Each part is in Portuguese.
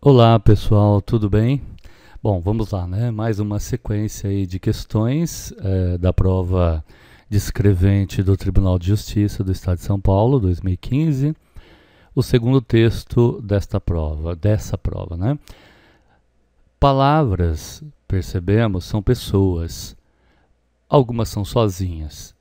Olá pessoal, tudo bem? Bom, vamos lá, né? Mais uma sequência aí de questões da prova de escrevente do Tribunal de Justiça do Estado de São Paulo, 2015. O segundo texto dessa prova, né? Palavras, percebemos, são pessoas. Algumas são sozinhas.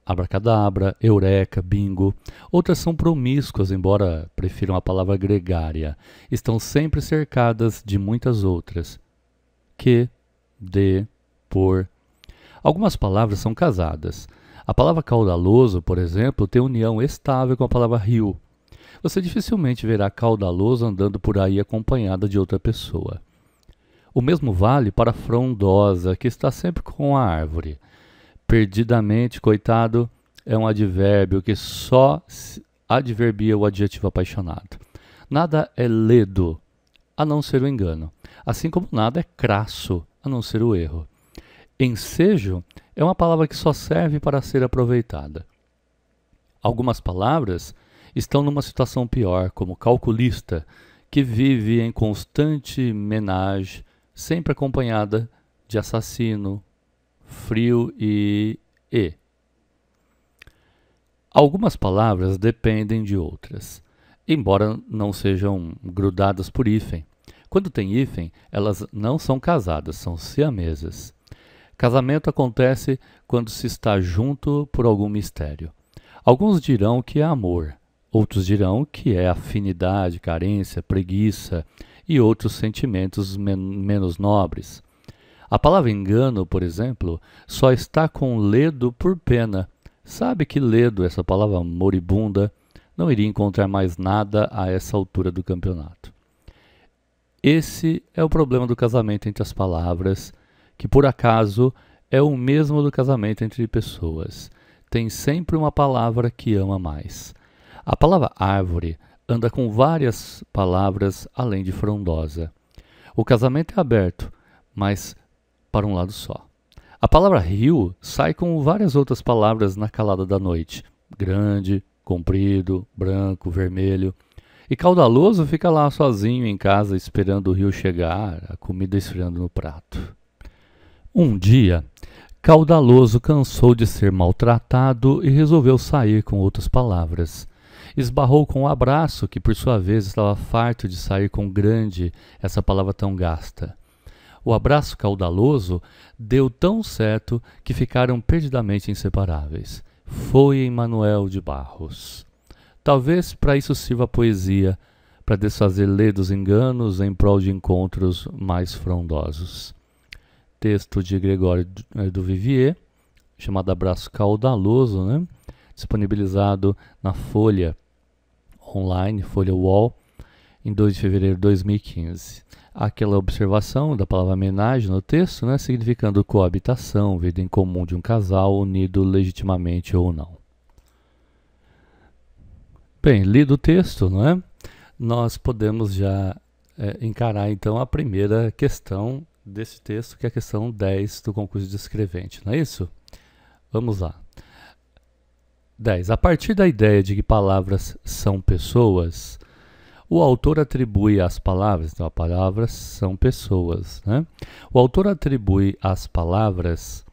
Abracadabra, eureka, bingo. Outras são promíscuas, embora prefiram a palavra gregária. Estão sempre cercadas de muitas outras. Que, de, por. Algumas palavras são casadas. A palavra caudaloso, por exemplo, tem união estável com a palavra rio. Você dificilmente verá caudaloso andando por aí acompanhada de outra pessoa. O mesmo vale para frondosa, que está sempre com a árvore. Perdidamente, coitado, é um advérbio que só adverbia o adjetivo apaixonado. Nada é ledo, a não ser o engano, assim como nada é crasso, a não ser o erro. Ensejo é uma palavra que só serve para ser aproveitada. Algumas palavras estão numa situação pior, como calculista, que vive em constante menage, sempre acompanhada de assassino, frio e. Algumas palavras dependem de outras, embora não sejam grudadas por hífen. Quando tem hífen, elas não são casadas, são siamesas. Casamento acontece quando se está junto por algum mistério. Alguns dirão que é amor, outros dirão que é afinidade, carência, preguiça e outros sentimentos menos nobres. A palavra engano, por exemplo, só está com ledo por pena. Sabe que ledo, essa palavra moribunda, não iria encontrar mais nada a essa altura do campeonato. Esse é o problema do casamento entre as palavras, que por acaso é o mesmo do casamento entre pessoas. Tem sempre uma palavra que ama mais. A palavra árvore anda com várias palavras além de frondosa. O casamento é aberto, mas para um lado só. A palavra rio sai com várias outras palavras na calada da noite. Grande, comprido, branco, vermelho. E caudaloso fica lá sozinho em casa esperando o rio chegar, a comida esfriando no prato. Um dia, caudaloso cansou de ser maltratado e resolveu sair com outras palavras. Esbarrou com o abraço, que por sua vez estava farto de sair com grande, essa palavra tão gasta. O abraço caudaloso deu tão certo que ficaram perdidamente inseparáveis. Foi Emanuel de Barros. Talvez para isso sirva a poesia, para desfazer ledos enganos em prol de encontros mais frondosos. Texto de Gregório do Vivier, chamado Abraço Caudaloso, né? Disponibilizado na Folha online, Folha UOL, em 2 de fevereiro de 2015. Aquela observação da palavra homenagem no texto, né, significando coabitação, vida em comum de um casal unido legitimamente ou não. Bem, lido o texto, não é? Nós podemos já encarar então a primeira questão desse texto, que é a questão 10 do concurso de escrevente, não é isso? Vamos lá. 10. A partir da ideia de que palavras são pessoas, o autor atribui às palavras, então, as palavras são pessoas, né? O autor atribui às palavras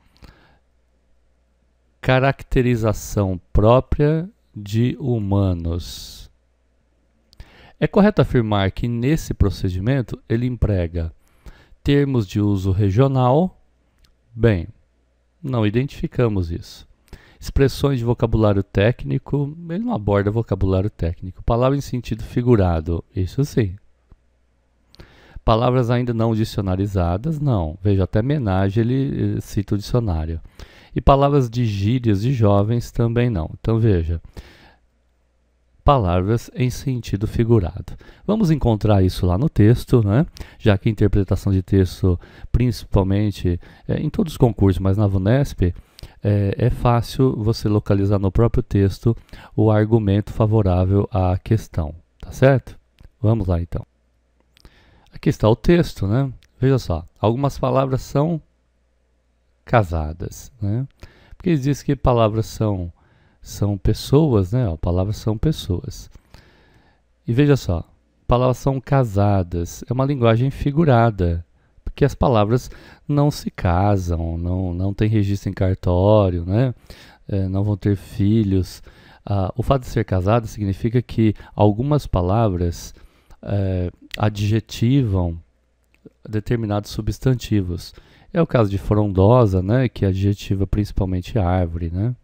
caracterização própria de humanos. É correto afirmar que nesse procedimento ele emprega termos de uso regional? Bem, não identificamos isso. Expressões de vocabulário técnico, ele não aborda vocabulário técnico. Palavras em sentido figurado, isso sim. Palavras ainda não dicionarizadas, não. Veja, até menage ele cita o dicionário. E palavras de gírias de jovens também não. Então veja, palavras em sentido figurado. Vamos encontrar isso lá no texto, né? Já que a interpretação de texto, principalmente em todos os concursos, mas na VUNESP, é fácil você localizar no próprio texto o argumento favorável à questão, tá certo? Vamos lá então. Aqui está o texto, né? Veja só, algumas palavras são casadas, né? Porque ele diz que palavras são pessoas, né? Palavras são pessoas. E veja só, palavras são casadas. É uma linguagem figurada, porque as palavras não se casam, não tem registro em cartório, né? Não vão ter filhos. O fato de ser casada significa que algumas palavras adjetivam determinados substantivos. É o caso de frondosa, né, que adjetiva principalmente árvore, né?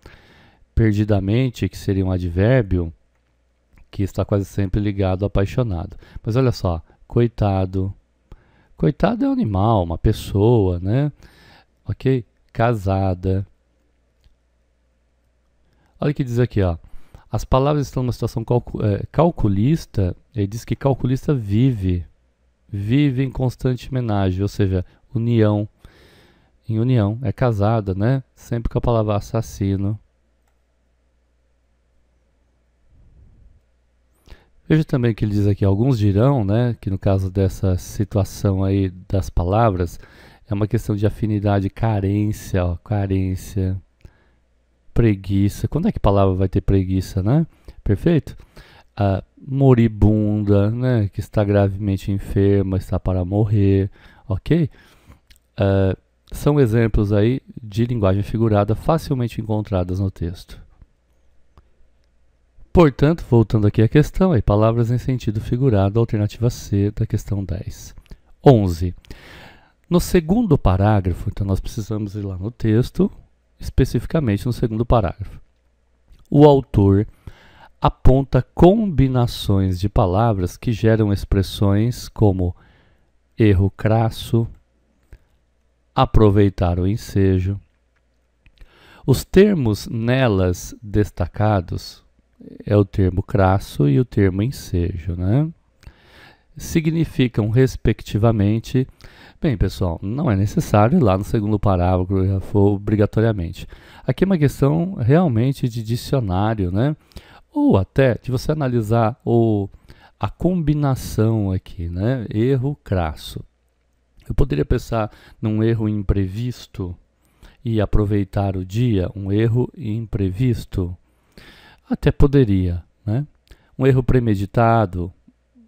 Perdidamente, que seria um advérbio que está quase sempre ligado ao apaixonado. Mas olha só, coitado. Coitado é um animal, uma pessoa, né? Ok? Casada. Olha o que diz aqui, ó. As palavras estão numa situação calculista. Ele diz que calculista vive em constante homenagem, ou seja, união. Em união, é casada, né? Sempre com a palavra assassino. Veja também que ele diz aqui, alguns dirão, né, que no caso dessa situação aí das palavras, é uma questão de afinidade, carência, ó, carência, preguiça. Quando é que a palavra vai ter preguiça, né? Perfeito? Moribunda, né, que está gravemente enferma, está para morrer, ok? São exemplos aí de linguagem figurada facilmente encontradas no texto. Portanto, voltando aqui à questão, aí, palavras em sentido figurado, alternativa C da questão 10. 11. No segundo parágrafo, então nós precisamos ir lá no texto, especificamente no segundo parágrafo. O autor aponta combinações de palavras que geram expressões como erro crasso, aproveitar o ensejo. Os termos nelas destacados é o termo crasso e o termo ensejo, né? Significam, respectivamente... Bem, pessoal, não é necessário ir lá no segundo parágrafo obrigatoriamente. Aqui é uma questão realmente de dicionário, né? Ou até de você analisar a combinação aqui, né? Erro crasso. Eu poderia pensar num erro imprevisto e aproveitar o dia, um erro imprevisto. Até poderia, né? Um erro premeditado,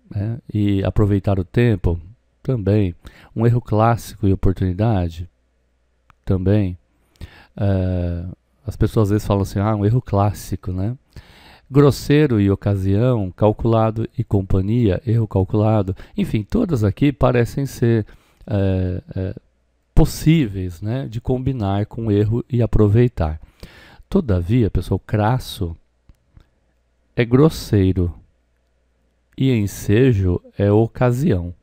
né? E aproveitar o tempo, também. Um erro clássico e oportunidade, também. As pessoas às vezes falam assim, um erro clássico, né? Grosseiro e ocasião, calculado e companhia, erro calculado. Enfim, todas aqui parecem ser possíveis, né, de combinar com erro e aproveitar. Todavia, pessoal, crasso é grosseiro e ensejo é ocasião.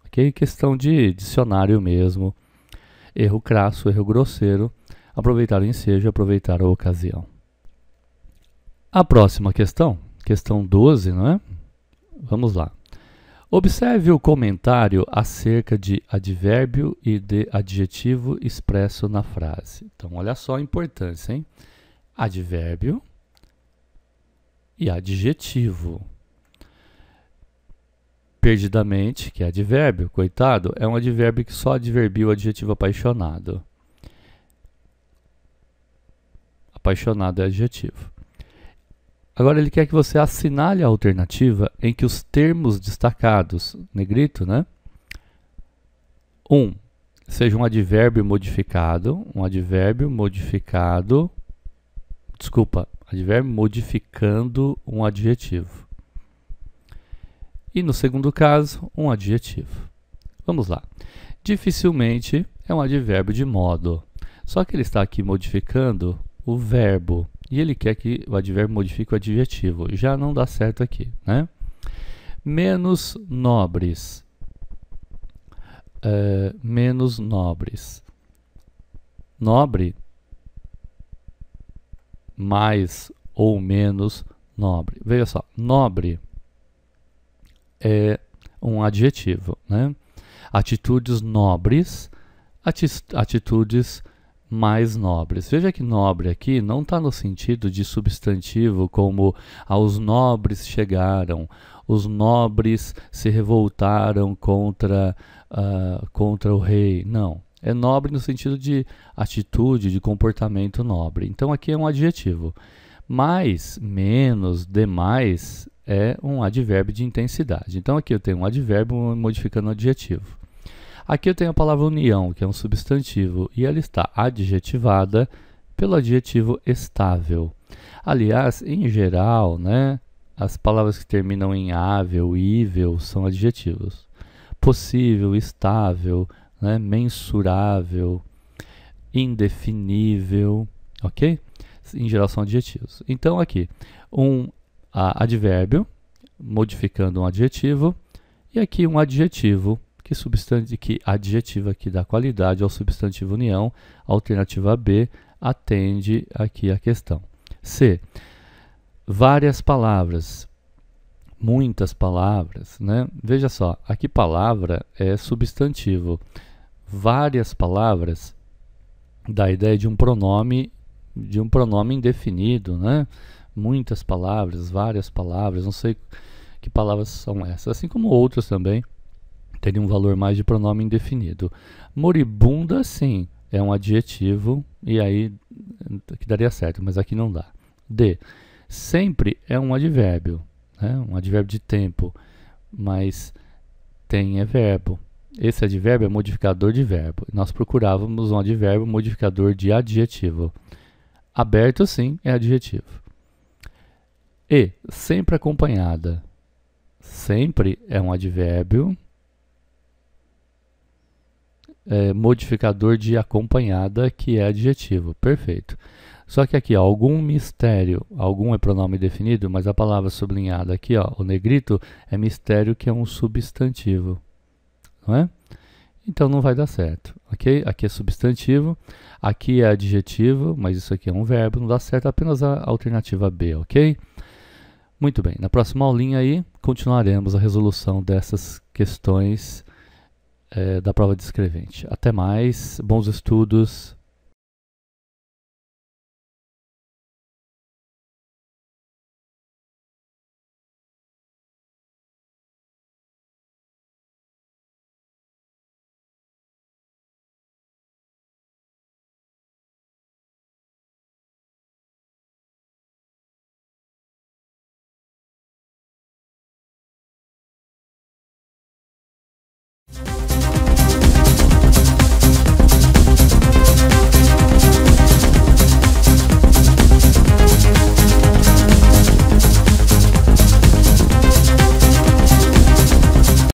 Ok? Questão de dicionário mesmo. Erro crasso, erro grosseiro, aproveitar o ensejo, aproveitar a ocasião. A próxima questão, questão 12, não é? Vamos lá. Observe o comentário acerca de advérbio e de adjetivo expresso na frase. Então, olha só a importância, hein? Advérbio e adjetivo. Perdidamente, que é advérbio, coitado, é um advérbio que só adverbia o adjetivo apaixonado. Apaixonado é adjetivo. Agora ele quer que você assinale a alternativa em que os termos destacados, negrito, né? Seja um advérbio modificado, advérbio modificando um adjetivo. E no segundo caso, um adjetivo. Vamos lá. Dificilmente é um advérbio de modo. Só que ele está aqui modificando o verbo. E ele quer que o advérbio modifique o adjetivo. Já não dá certo aqui, né? Menos nobres. Menos nobres. Nobre, mais ou menos nobre. Veja só, nobre é um adjetivo, né? Atitudes nobres, atitudes mais nobres. Veja que nobre aqui não está no sentido de substantivo como os nobres chegaram, os nobres se revoltaram contra o rei. Não, é nobre no sentido de atitude, de comportamento nobre. Então aqui é um adjetivo. Mais, menos, demais é um advérbio de intensidade. Então aqui eu tenho um advérbio modificando um adjetivo. Aqui eu tenho a palavra união, que é um substantivo, e ela está adjetivada pelo adjetivo estável. Aliás, em geral, né, as palavras que terminam em ável, ível, são adjetivos. Possível, estável, né, mensurável, indefinível, ok? Em geral são adjetivos. Então aqui, um advérbio modificando um adjetivo e aqui um adjetivo que adjetiva aqui da qualidade ao substantivo união. Alternativa B atende aqui a questão. C. Várias palavras. Muitas palavras, né? Veja só, aqui palavra é substantivo. Várias palavras dá a ideia de um pronome indefinido, né? Muitas palavras, várias palavras, não sei que palavras são essas, assim como outras também teriam um valor mais de pronome indefinido. Moribunda, sim, é um adjetivo e aí que daria certo, mas aqui não dá. D. Sempre é um advérbio, né? Um advérbio de tempo, mas tem é verbo. Esse advérbio é modificador de verbo. Nós procurávamos um advérbio modificador de adjetivo. Aberto, sim, é adjetivo. E. Sempre acompanhada. Sempre é um advérbio modificador de acompanhada, que é adjetivo. Perfeito. Só que aqui, ó, algum mistério, algum é pronome definido, mas a palavra sublinhada aqui, ó, o negrito, é mistério, que é um substantivo. Não é? Então não vai dar certo, ok? Aqui é substantivo, aqui é adjetivo, mas isso aqui é um verbo, não dá certo, apenas a alternativa B, ok? Muito bem, na próxima aulinha aí, continuaremos a resolução dessas questões da prova descrevente. Até mais, bons estudos.